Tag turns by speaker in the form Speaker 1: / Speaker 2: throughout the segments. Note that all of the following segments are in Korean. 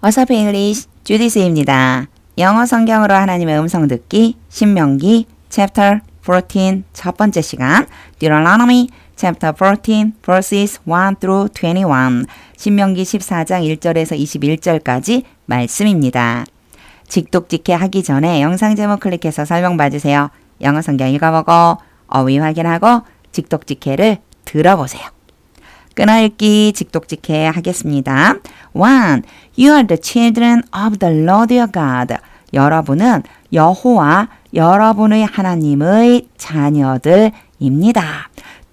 Speaker 1: What's up English? 주디스입니다. 영어 성경으로 하나님의 음성 듣기 신명기 Chapter 14 첫 번째 시간 Deuteronomy Chapter 14 verses 1 through 21 신명기 14장 1절에서 21절까지 말씀입니다. 직독직해 하기 전에 영상 제목 클릭해서 설명 봐주세요. 영어 성경 읽어보고 어휘 확인하고 직독직해를 들어보세요. 끊어읽기 직독직해 하겠습니다. 1. You are the children of the Lord your God. 여러분은 여호와 여러분의 하나님의 자녀들입니다.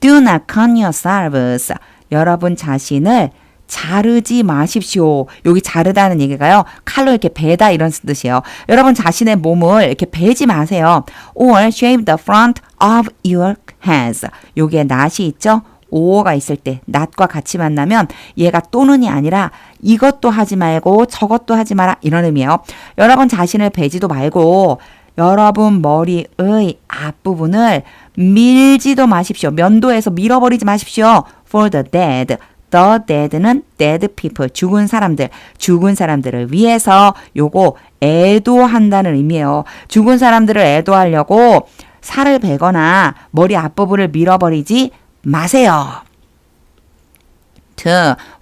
Speaker 1: Do not cut yourselves. 여러분 자신을 자르지 마십시오. 여기 자르다는 얘기가요. 칼로 이렇게 베다 이런 뜻이에요. 여러분 자신의 몸을 이렇게 베지 마세요. Or shave the front of your heads. 여기에 낫이 있죠. 오어가 있을 때 낫과 같이 만나면 얘가 또는이 아니라 이것도 하지 말고 저것도 하지 마라 이런 의미예요. 여러분 자신을 베지도 말고 여러분 머리의 앞부분을 밀지도 마십시오. 면도해서 밀어버리지 마십시오. For the dead. The dead는 dead people. 죽은 사람들을 위해서 요거 애도한다는 의미예요. 죽은 사람들을 애도하려고 살을 베거나 머리 앞부분을 밀어버리지 마세요. 2.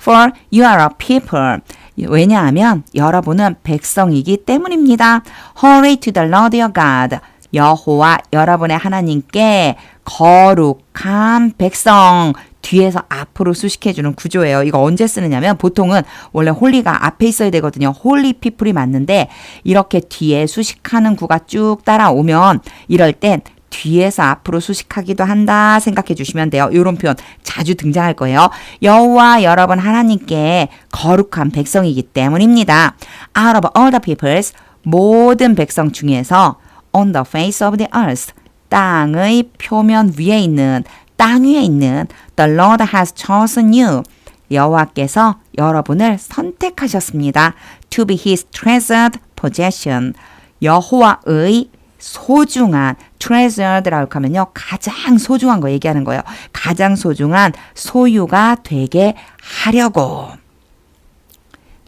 Speaker 1: For you are a people. 왜냐하면 여러분은 백성이기 때문입니다. Holy to the Lord your God. 여호와 여러분의 하나님께 거룩한 백성. 뒤에서 앞으로 수식해주는 구조예요. 이거 언제 쓰느냐면 보통은 원래 홀리가 앞에 있어야 되거든요. 홀리 피플이 맞는데 이렇게 뒤에 수식하는 구가 쭉 따라오면 이럴 땐 뒤에서 앞으로 수식하기도 한다 생각해 주시면 돼요. 이런 표현 자주 등장할 거예요. 여호와 여러분 하나님께 거룩한 백성이기 때문입니다. Out of all the peoples, 모든 백성 중에서 on the face of the earth, 땅의 표면 위에 있는, 땅 위에 있는 the Lord has chosen you. 여호와께서 여러분을 선택하셨습니다. To be his treasured possession. 여호와의 소중한 treasured라고 하면요. 가장 소중한 거 얘기하는 거예요. 가장 소중한 소유가 되게 하려고.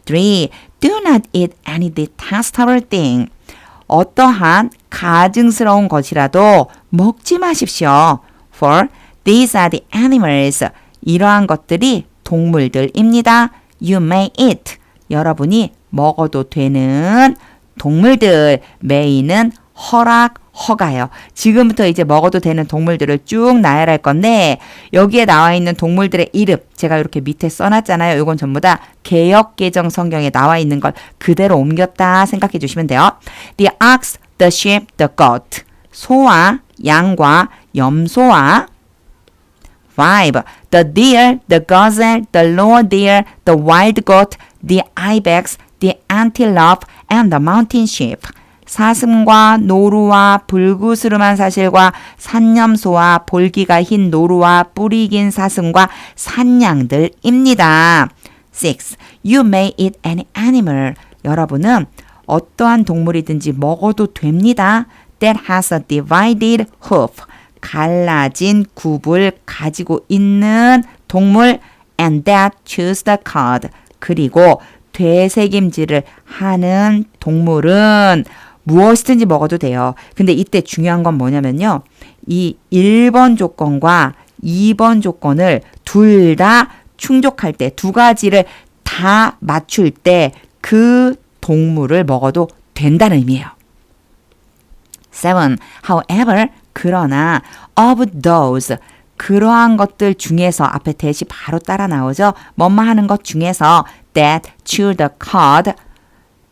Speaker 1: 3. Do not eat any detestable thing. 어떠한 가증스러운 것이라도 먹지 마십시오. For these are the animals. 이러한 것들이 동물들입니다. You may eat. 여러분이 먹어도 되는 동물들. may는 허가요. 지금부터 이제 먹어도 되는 동물들을 쭉 나열할 건데 여기에 나와 있는 동물들의 이름 제가 이렇게 밑에 써놨잖아요. 이건 전부 다 개역개정 성경에 나와 있는 걸 그대로 옮겼다 생각해 주시면 돼요. The ox, the sheep, the goat. 소와 양과 염소와 5. The deer, the gazelle, the roe deer, the wild goat, the ibex, the antelope, and the mountain sheep. 사슴과 노루와 불구스름한 사실과 산염소와 볼기가 흰 노루와 뿌리 긴 사슴과 산양들입니다. 6. You may eat any animal. 여러분은 어떠한 동물이든지 먹어도 됩니다. That has a divided hoof. 갈라진 굽을 가지고 있는 동물 and that chews the cud. 그리고 되새김질을 하는 동물은 무엇이든지 먹어도 돼요. 근데 이때 중요한 건 뭐냐면요. 이 1번 조건과 2번 조건을 둘 다 충족할 때, 두 가지를 다 맞출 때 그 동물을 먹어도 된다는 의미예요. 7. However, 그러나 of those, 그러한 것들 중에서 앞에 대시 바로 따라 나오죠. 뭐뭐 하는 것 중에서 that chew the cud,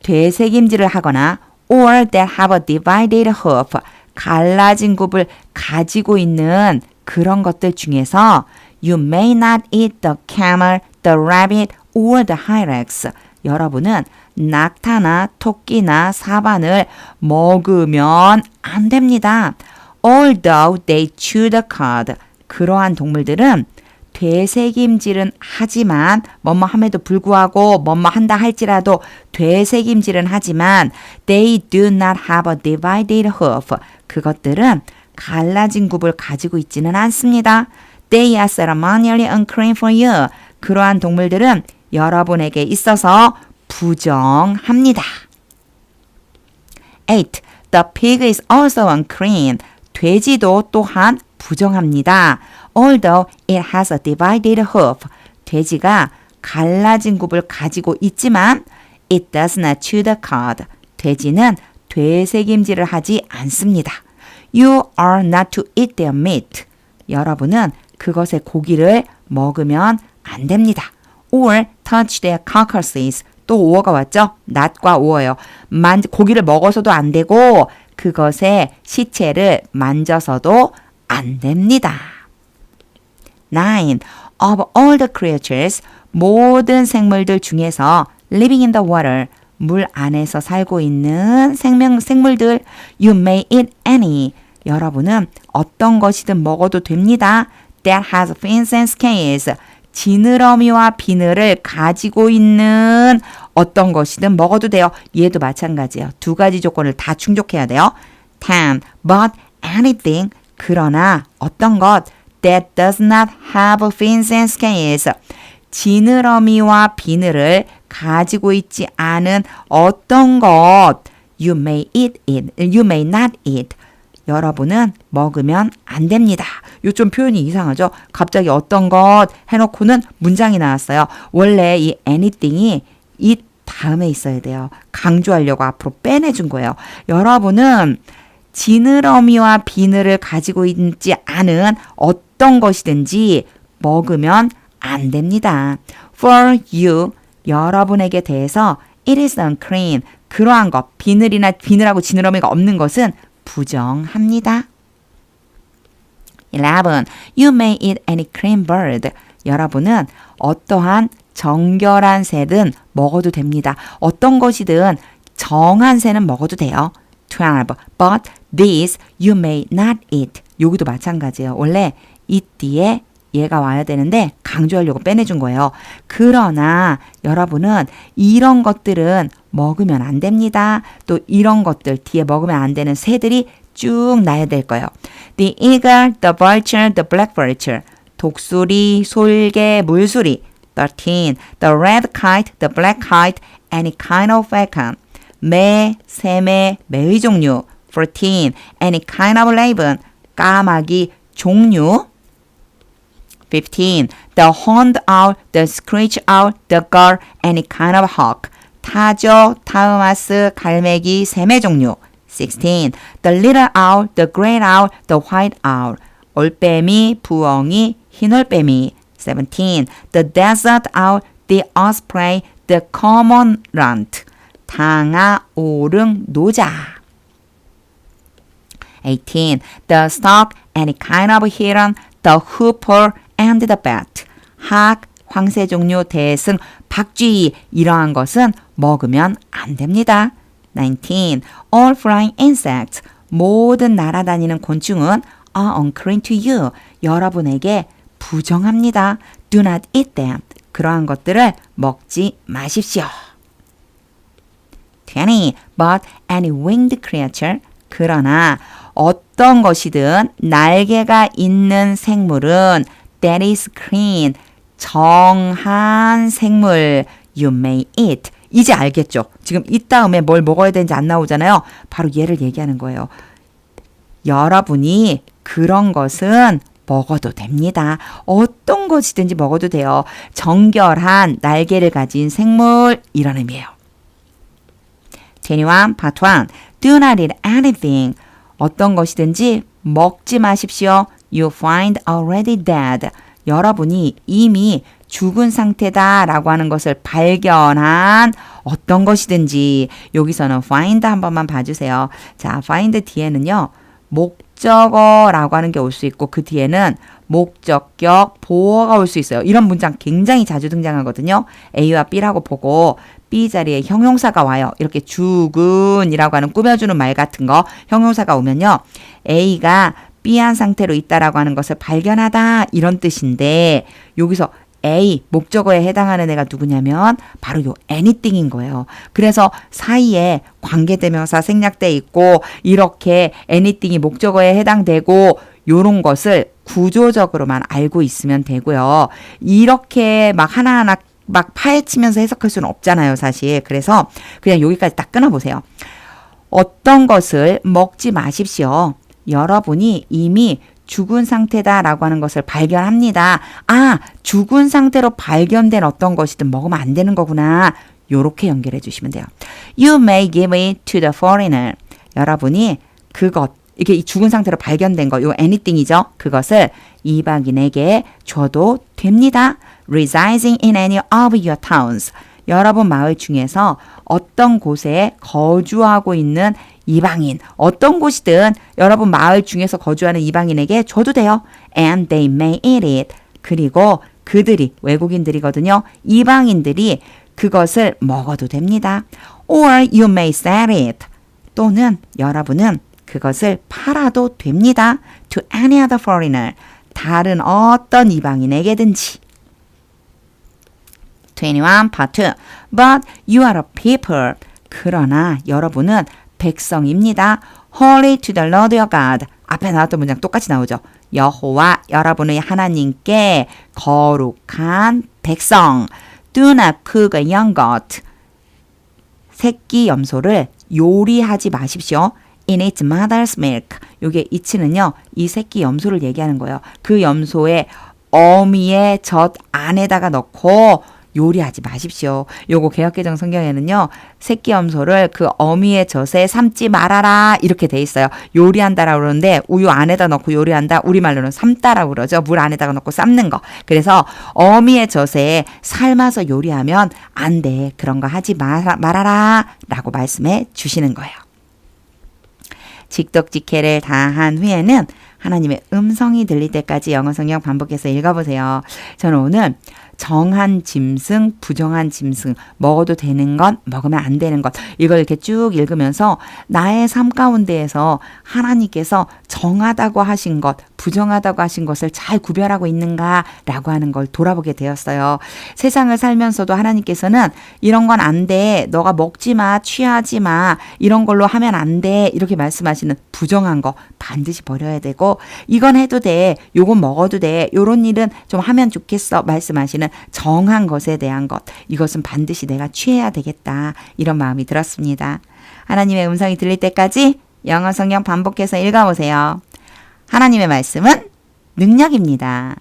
Speaker 1: 되새김질을 하거나 or that have a divided hoof, 갈라진 굽을 가지고 있는 그런 것들 중에서 you may not eat the camel, the rabbit, or the hyrax. 여러분은 낙타나 토끼나 사반을 먹으면 안 됩니다. Although they chew the cud. 그러한 동물들은 되새김질은 하지만 뭐뭐 함에도 불구하고 뭐뭐 한다 할지라도 되새김질은 하지만 they do not have a divided hoof. 그것들은 갈라진 굽을 가지고 있지는 않습니다. They are ceremonially unclean for you. 그러한 동물들은 여러분에게 있어서 부정합니다. 8. The pig is also unclean. 돼지도 또한 부정합니다. Although it has a divided hoof. 돼지가 갈라진 굽을 가지고 있지만 it does not chew the cud. 돼지는 되새김질을 하지 않습니다. You are not to eat their meat. 여러분은 그것의 고기를 먹으면 안 됩니다. Or touch their carcasses. 또 오어가 왔죠? not과 오어요. 고기를 먹어서도 안 되고 그것의 시체를 만져서도 안 됩니다. 9. Of all the creatures, 모든 생물들 중에서 living in the water, 물 안에서 살고 있는 생물들, you may eat any. 여러분은 어떤 것이든 먹어도 됩니다. That has fins and scales. 지느러미와 비늘을 가지고 있는 어떤 것이든 먹어도 돼요. 얘도 마찬가지예요. 두 가지 조건을 다 충족해야 돼요. 10. But anything, 그러나 어떤 것 that does not have fins and scales. 지느러미와 비늘을 가지고 있지 않은 어떤 것 you may eat it, you may not eat. 여러분은 먹으면 안 됩니다. 요 좀 표현이 이상하죠? 갑자기 어떤 것 해놓고는 문장이 나왔어요. 원래 이 anything이 it 다음에 있어야 돼요. 강조하려고 앞으로 빼내준 거예요. 여러분은 지느러미와 비늘을 가지고 있지 않은 어떤 것이든지 먹으면 안 됩니다. For you, 여러분에게 대해서 it is unclean. 그러한 것, 비늘하고 지느러미가 없는 것은 부정합니다. 11. You may eat any clean bird. 여러분은 어떠한 정결한 새든 먹어도 됩니다. 어떤 것이든 정한 새는 먹어도 돼요. 12. But these you may not eat. 여기도 마찬가지예요. 원래 eat 뒤에 얘가 와야 되는데 강조하려고 빼내준 거예요. 그러나 여러분은 이런 것들은 먹으면 안 됩니다. 또 이런 것들 뒤에 먹으면 안 되는 새들이 쭉 나야 될 거예요. The eagle, the vulture, the black vulture. 독수리, 솔개, 물수리. 13. The red kite, the black kite, any kind of falcon. 매, 새매, 매의 종류. 14. Any kind of raven. 까마귀, 종류. 15. The horned owl, the screech owl, the gull, any kind of hawk. 타조, 타우마스, 갈매기, 새매 종류. 16. The little owl, the great owl, the white owl. 올빼미, 부엉이, 흰올빼미. 17. The desert owl, the osprey, the cormorant. 당아, 오릉, 노자. 18. The stork, any kind of heron, the hoopoe, and the bat. 학, 황새 종류, 대승, 박쥐 이러한 것은 먹으면 안 됩니다. 19. All flying insects. 모든 날아다니는 곤충은 are unclean to you. 여러분에게 부정합니다. Do not eat them. 그러한 것들을 먹지 마십시오. 20. But any winged creature. 그러나 어떤 것이든 날개가 있는 생물은 that is clean. 정한 생물. You may eat. 이제 알겠죠? 지금 이 다음에 뭘 먹어야 되는지 안 나오잖아요. 바로 얘를 얘기하는 거예요. 여러분이 그런 것은 먹어도 됩니다. 어떤 것이든지 먹어도 돼요. 정결한 날개를 가진 생물 이런 의미예요. 21. Part 1. Do not eat anything. 어떤 것이든지 먹지 마십시오. You find already dead. 여러분이 이미 죽은 상태다 라고 하는 것을 발견한 어떤 것이든지 여기서는 find 한 번만 봐주세요. 자, find 뒤에는요. 목적어라고 하는 게 올 수 있고 그 뒤에는 목적격 보어가 올 수 있어요. 이런 문장 굉장히 자주 등장하거든요. A와 B라고 보고 B 자리에 형용사가 와요. 이렇게 죽은이라고 하는 꾸며주는 말 같은 거 형용사가 오면요. A가 B한 상태로 있다라고 하는 것을 발견하다 이런 뜻인데 여기서 A 목적어에 해당하는 애가 누구냐면 바로 요 anything인 거예요. 그래서 사이에 관계대명사 생략돼 있고 이렇게 anything이 목적어에 해당되고 요런 것을 구조적으로만 알고 있으면 되고요. 이렇게 막 하나하나 막 파헤치면서 해석할 수는 없잖아요, 사실. 그래서 그냥 여기까지 딱 끊어보세요. 어떤 것을 먹지 마십시오. 여러분이 이미 죽은 상태다라고 하는 것을 발견합니다. 아, 죽은 상태로 발견된 어떤 것이든 먹으면 안 되는 거구나. 요렇게 연결해 주시면 돼요. You may give it to the foreigner. 여러분이 그것, 이게 이 죽은 상태로 발견된 거, 요 anything이죠. 그것을 이방인에게 줘도 됩니다. Residing in any of your towns. 여러분 마을 중에서 어떤 곳에 거주하고 있는 이방인, 어떤 곳이든 여러분 마을 중에서 거주하는 이방인에게 줘도 돼요. And they may eat it. 그리고 그들이, 외국인들이거든요. 이방인들이 그것을 먹어도 됩니다. Or you may sell it. 또는 여러분은 그것을 팔아도 됩니다. To any other foreigner. 다른 어떤 이방인에게든지. 21 part 2. But you are a people. 그러나 여러분은 백성입니다. Holy to the Lord your God. 앞에 나왔던 문장 똑같이 나오죠. 여호와 여러분의 하나님께 거룩한 백성. Do not cook a young goat. 새끼 염소를 요리하지 마십시오. In its mother's milk. 요게 이치는요. 이 새끼 염소를 얘기하는 거예요. 그 염소의 어미의 젖 안에다가 넣고 요리하지 마십시오. 요거 개역개정 성경에는요. 새끼 염소를 그 어미의 젖에 삶지 말아라 이렇게 돼 있어요. 요리한다라고 그러는데 우유 안에다 넣고 요리한다. 우리말로는 삶다라고 그러죠. 물 안에다가 넣고 삶는 거. 그래서 어미의 젖에 삶아서 요리하면 안 돼. 그런 거 하지 말아라 라고 말씀해 주시는 거예요. 직독직해를 다 한 후에는 하나님의 음성이 들릴 때까지 영어 성경 반복해서 읽어보세요. 저는 오늘 정한 짐승, 부정한 짐승, 먹어도 되는 것, 먹으면 안 되는 것, 이걸 이렇게 쭉 읽으면서 나의 삶 가운데에서 하나님께서 정하다고 하신 것, 부정하다고 하신 것을 잘 구별하고 있는가라고 하는 걸 돌아보게 되었어요. 세상을 살면서도 하나님께서는 이런 건 안 돼, 너가 먹지 마, 취하지 마, 이런 걸로 하면 안 돼, 이렇게 말씀하시는 부정한 거 반드시 버려야 되고, 이건 해도 돼, 요건 먹어도 돼, 요런 일은 좀 하면 좋겠어 말씀하시는 정한 것에 대한 것, 이것은 반드시 내가 취해야 되겠다, 이런 마음이 들었습니다. 하나님의 음성이 들릴 때까지 영어 성경 반복해서 읽어보세요. 하나님의 말씀은 능력입니다.